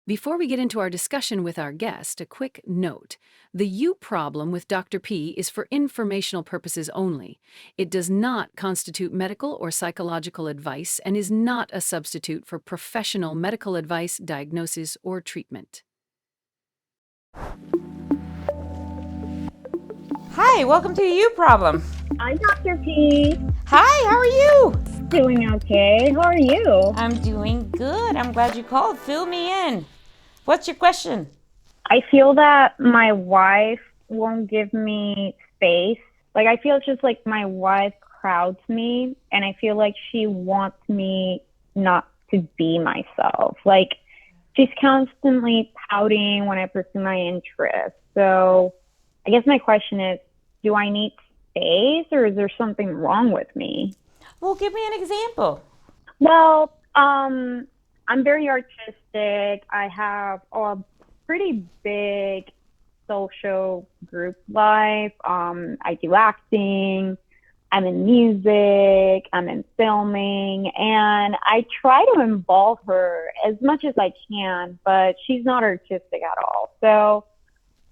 Before we get into our discussion with our guest, a quick note. The you problem with Dr. P is for informational purposes only. It does not constitute medical or psychological advice and is not a substitute for professional medical advice, diagnosis, or treatment. Hi, welcome to You Problem. Hi, Dr. P. Hi, how are you? Doing okay. How are you? I'm doing good. I'm glad you called. Fill me in. What's your question? I feel that my wife won't give me space. Like, I feel it's just like my wife crowds me, and I feel like she wants me not to be myself. Like, she's constantly pouting when I pursue my interests. So, I guess my question is, do I need space, or is there something wrong with me? Well, give me an example. Well, I'm very artistic. I have a pretty big social group life. I do acting. I'm in music. I'm in filming. And I try to involve her as much as I can, but she's not artistic at all. So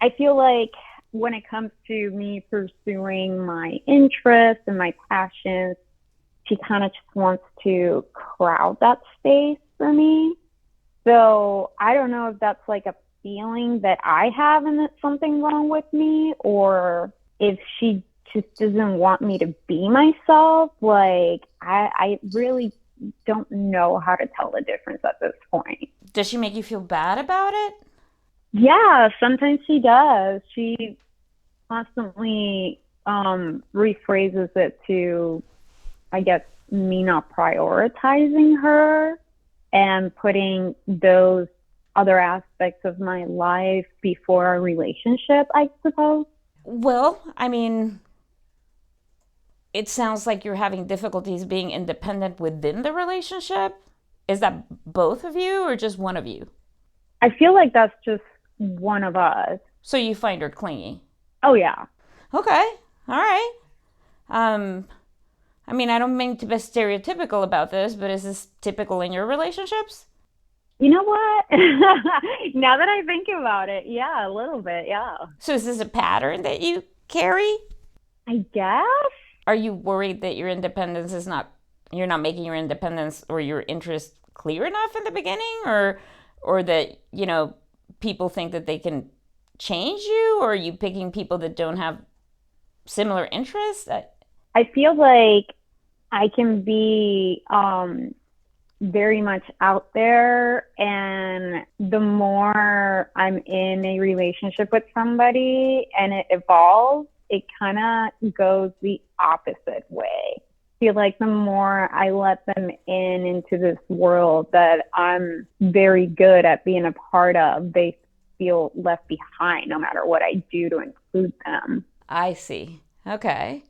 I feel like when it comes to me pursuing my interests and my passions, she kind of just wants to crowd that space for me. So I don't know if that's like a feeling that I have and that something wrong with me, or if she just doesn't want me to be myself. Like, I really don't know how to tell the difference at this point. Does she make you feel bad about it? Yeah, sometimes she does. She constantly rephrases it to, I guess, me not prioritizing her and putting those other aspects of my life before our relationship, I suppose. Well, I mean, it sounds like you're having difficulties being independent within the relationship. Is that both of you or just one of you? I feel like that's just one of us. So you find her clingy. Oh, yeah. Okay. All right. I mean, I don't mean to be stereotypical about this, but is this typical in your relationships? You know what? Now that I think about it, yeah, a little bit, yeah. So is this a pattern that you carry? I guess. Are you worried that your independence is not, you're not making your independence or your interest clear enough in the beginning, or that, people think that they can change you, or are you picking people that don't have similar interests? I feel like I can be very much out there, and the more I'm in a relationship with somebody and it evolves, it kind of goes the opposite way. I feel like the more I let them into this world that I'm very good at being a part of, they feel left behind no matter what I do to include them. I see. Okay.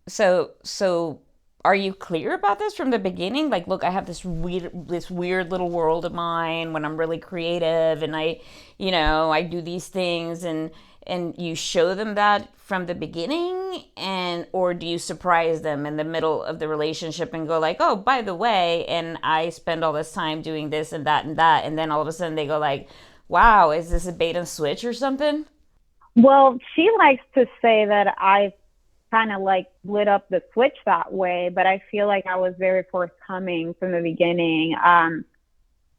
So are you clear about this from the beginning? Like, look, I have this weird little world of mine when I'm really creative, and I do these things, and you show them that from the beginning, or do you surprise them in the middle of the relationship and go like, oh, by the way, and I spend all this time doing this and that and that, and then all of a sudden they go like, wow, is this a bait and switch or something? Well, she likes to say that I kind of like lit up the switch that way, but I feel like I was very forthcoming from the beginning.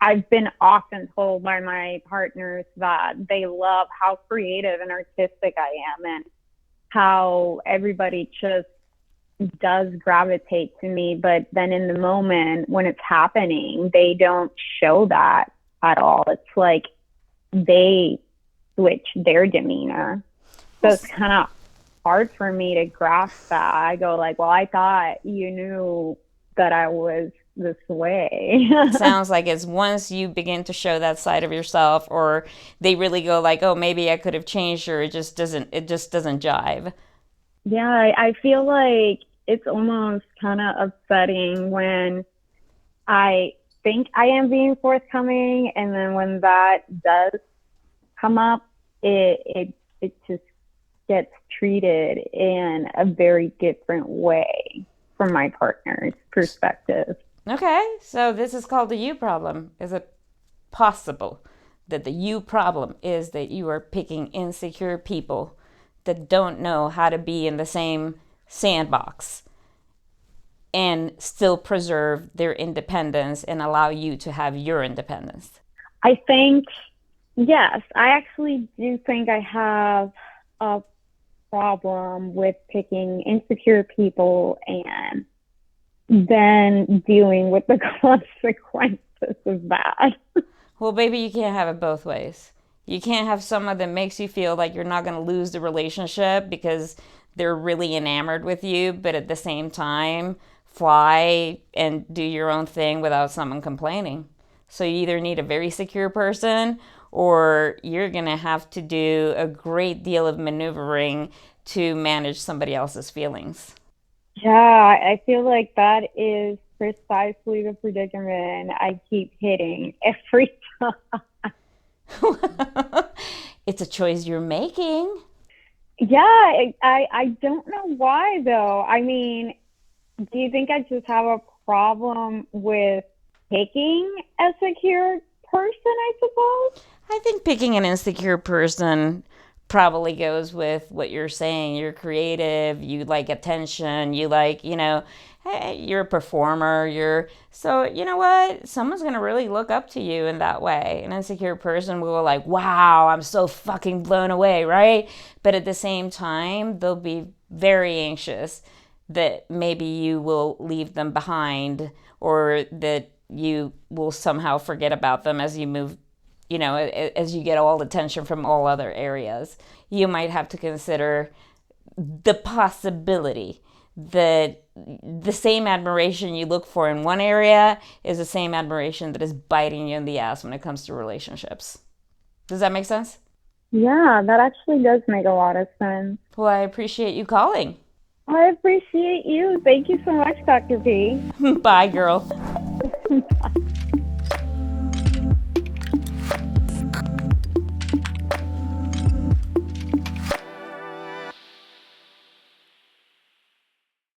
I've been often told by my partners that they love how creative and artistic I am, and how everybody just does gravitate to me. But then in the moment when it's happening, they don't show that at all. It's like they switch their demeanor. So it's kind of hard for me to grasp that. I go like, well, I thought you knew that I was this way. Sounds like it's once you begin to show that side of yourself, or they really go like, oh, maybe I could have changed, or it just doesn't jive. Yeah, I feel like it's almost kind of upsetting when I think I am being forthcoming, and then when that does come up, it just gets treated in a very different way from my partner's perspective. Okay, so this is called the you problem. Is it possible that the you problem is that you are picking insecure people that don't know how to be in the same sandbox and still preserve their independence and allow you to have your independence? I think, yes, I actually do think I have a problem with picking insecure people and then dealing with the consequences of that. Well, baby, you can't have it both ways. You can't have someone that makes you feel like you're not going to lose the relationship because they're really enamored with you, but at the same time, fly and do your own thing without someone complaining. So you either need a very secure person or you're going to have to do a great deal of maneuvering to manage somebody else's feelings. Yeah, I feel like that is precisely the predicament I keep hitting every time. It's a choice you're making. Yeah, I don't know why though. I mean, do you think I just have a problem with picking a secure person, I suppose? I think picking an insecure person probably goes with what you're saying. You're creative, you like attention, you like, hey, you're a performer, so you know what? Someone's gonna really look up to you in that way. An insecure person will like, wow, I'm so fucking blown away, right? But at the same time, they'll be very anxious that maybe you will leave them behind or that you will somehow forget about them as you move, as you get all attention from all other areas. You might have to consider the possibility that the same admiration you look for in one area is the same admiration that is biting you in the ass when it comes to relationships. Does that make sense? Yeah, that actually does make a lot of sense. Well, I appreciate you calling. I appreciate you. Thank you so much, Dr. P. Bye, girl.